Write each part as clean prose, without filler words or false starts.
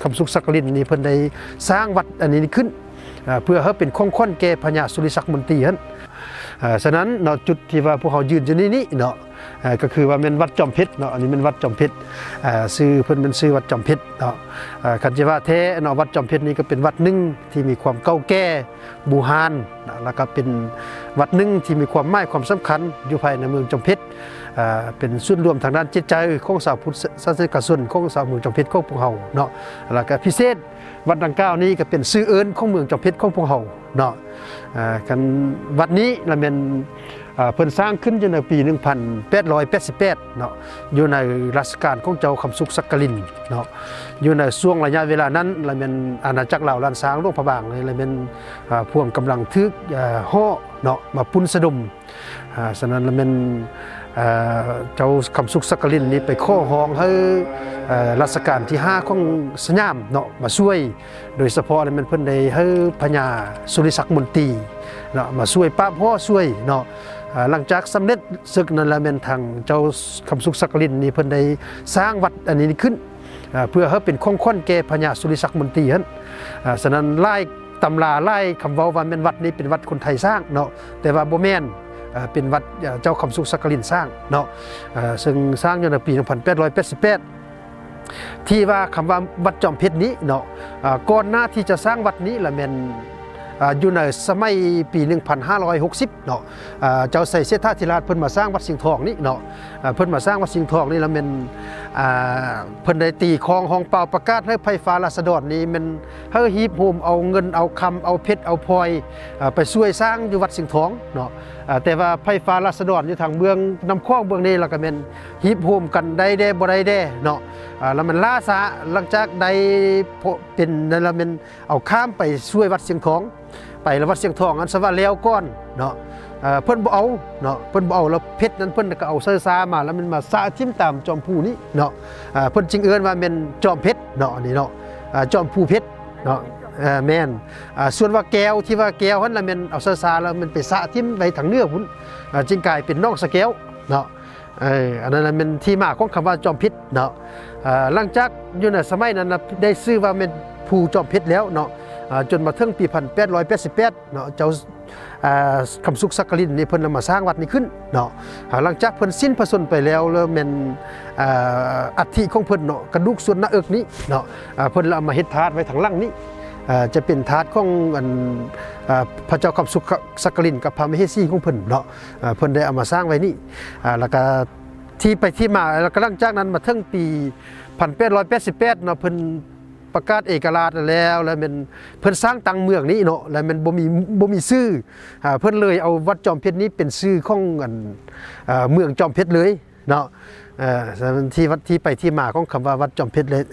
คำสุขสักกลินนี่เพิ่นได้สร้างวัดอันนี้ขึ้นเพื่อให้เป็นคงค้นแก่พญาสุริศักดิ์มนตรีฮั่นฉะนั้นเนาะจุดที่ว่าพวกเขายืนอยู่นี่เนาะก็คือว่าเป็นวัดจอมเพชรเนาะอันนี้เป็นวัดจอมเพชรชื่อเพิ่นเป็นชื่อวัดจอมเพชรเนาะคันจะว่าแท้เนาะวัดจอมเพชรนี่ก็เป็นวัดหนึ่งที่มีความเก่าแก่บูฮานแล้วก็เป็นวัดหนึ่งที่มีความหมายความสำคัญอยู่ภายในเมืองจอมเพชรเป็นส่วนรวมทางด้านจิตใจของชาวพุทธศาสนิกชนของชาวเมืองจอมเพชรของพวกเราเนาะแล้วก็พิเศษวัดดังกล่าวนี้ก็เป็นชื่อเอิ้นของเมืองจอมเพชรของพวกเราเนาะกันวัดนี้ละเป็นเพิ่นสร้างขึ้นอยู่ในปี 1888 เนาะอยู่ในรัชกาลของเจ้าคำสุขสักกลินเนาะอยู่ในช่วงระยะเวลานั้นละเป็นอาณาจักรลาวล้านช้างหลวงพระบางเลยละเป็นพวกกำลังทึกห่อเนาะมาปุ้นสะดมฉะนั้นละเป็นเจ้าคำสุขสักกลินนี้ไปข้อห้องให้รัชกาลที่5ของสยามเนาะมาช่วยโดยเฉพาะละเป็นเพิ่นได้ให้พญาสุริศักดิ์มนตรีเนาะมาช่วยปราบห่อช่วยเนาะหลังจากสำเร็จศึกนั้นแล้วเป็นทางเจ้าคำสุขสักกลินนี่เพิ่นได้สร้างวัดอันนี้ขึ้นเพื่อให้เป็นคงค้นแก่พญาสุริศักดิ์มนตรีฮั่นฉะนั้นไล่ตำราไล่คำเว้าว่าเป็นวัดนี้เป็นวัดคนไทยสร้างเนาะแต่ว่าบ่แม่นเป็นวัดเจ้าคำสุขสักกลินสร้างเนาะซึ่งสร้างอยู่ในปี 1888 ที่ว่าคำว่าวัดจอมเพชรนี้เนาะก่อนหน้าที่จะสร้างวัดนี้ละแม่นอยู่ในสมัยปี 1560 เนาะเจ้าไสเสถาธิราชเพิ่นมาสร้างวัดสิงห์ทองนี่เนาะเพิ่นมาสร้างวัดสิงห์ทองนี่แล้วเป็นเพิ่นได้ตีคลองห้องเปล่าประกาศให้ไฟฟ้าราษฎรนี่มันเฮาฮีบโฮมเอาเงินเอาคำเอาเพชรเอาพลอยไปช่วยสร้างอยู่วัดสิงห์ทองเนาะแต่ว่าไฟฟ้าราษฎรอยู่ทางเมืองน้ำคลองเมืองนี้แล้วก็เป็นฮีบโฮมกันได้แด่บ่ได้แด่เนาะแล้วมันล่าช้าหลังจากได้เป็นนั่นแล้วมันเอาข้ามไปช่วยวัดสิงห์ทองไปแล้ววัดเสียงทองอันสว่าแล้วก้อนเนาะเพิ่นบ่เอาเนาะเพิ่นบ่เอาแล้วเพชรนั้นเพิ่นก็เอาเสื้อซามาแล้วมันมาสะทิ่มตามจอมภูนี้เนาะเพิ่นจึงเอิ้นว่าเป็นจอมเพชรเนาะนี่เนาะจอมภูเพชรเนาะแม่นส่วนว่าแก้วที่ว่าแก้วนั้นละมันเอาเสื้อซาแล้วมันไปสะทิ่มไว้ทางเนื้อพุ่นจึงกลายเป็นน้องสะแก้วเนาะอันนั้นเป็นที่มาของคำว่าจอมเพชรเนาะหลังจากอยู่ในสมัยนั้นได้ชื่อว่าเป็นภูจอมเพชรแล้วเนาะจนมาถึงปี 1888 เนาะเจ้าคำสุขสักกลินนี่เพิ่นมาสร้างวัดนี้ขึ้นเนาะหลังจากเพิ่นสิ้นพระชนม์ไปแล้วเป็นอัฐิของเพิ่นเนาะกระดูกส่วนหน้าอกนี้เนาะเพิ่นเอามาเฮ็ดธาตุไว้ทางหลังนี้จะเป็นธาตุของพระเจ้าคำสุขสักกลินกับพระมเหสีของเพิ่นเนาะเพิ่นได้เอามาสร้างไว้นี่แล้วก็ที่ไปที่มาแล้วก็หลังจากนั้นมาถึงปี 1888 เนาะเพิ่นประกาศเอกราชแล้วเป็นเพิ่นสร้างตังเมืองนี้เนาะแล้วมันบ่มีชื่อเพิ่นเลยเอาวัดจอมเพชรนี้เป็นชื่อของเมืองจอมเพชรเลยเนาะที่วัดที่ไปที่มาของคำว่าวัดจอมเพชรเลย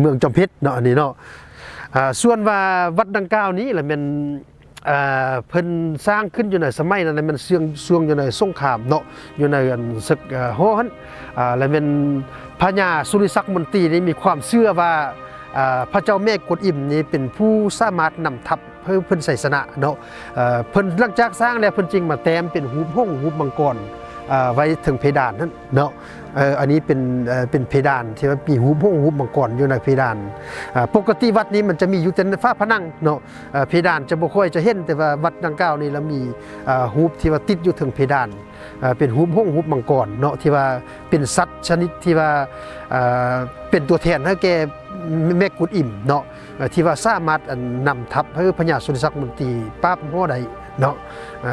เมืองจอมเพชรเนาะอันนี้เนาะส่วนว่าวัดดังกล่าวนี้แหละมันเพิ่นสร้างขึ้นอยู่ในสมัยนั้นมันช่วงอยู่ในสงครามเนาะอยู่ในศึกโฮฮันแล้วเป็นพญาสุริศักดิ์มนตรีนี่มีความเชื่อว่าพระเจ้าแม่กวนอิมนี่เป็นผู้สามารถนำทัพเพื่อเพิ่นไสสนะเนาะเพิ่นหลังจากสร้างแล้วเพิ่นจึงมาแต้มเป็นหูห้องหูมังกรไว้ถึงเพดานนั้นเนาะอันนี้เป็นเพดานที่ว่ามีหูห้องหูมังกรอยู่ในเพดานปกติวัดนี้มันจะมีอยู่แต่ฝ้าผนังเนาะเพดานจะบ่ค่อยจะเห็นแต่ว่าวัดดังกล่าวนี่แล้วมีหูที่ว่าติดอยู่ถึงเพดานเป็นหูห้องหูมังกรเนาะที่ว่าเป็นสัตว์ชนิดที่ว่าเป็นตัวแทนให้แก่แม่กุดอิ่มเนาะที่ว่าสามารถนำทัพให้พญาสุริศักดิ์มนตรีปราบห่อใดเนาะ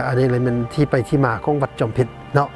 อันนี้เลยมันที่ไปที่มาของวัดจอมเพชรเนาะ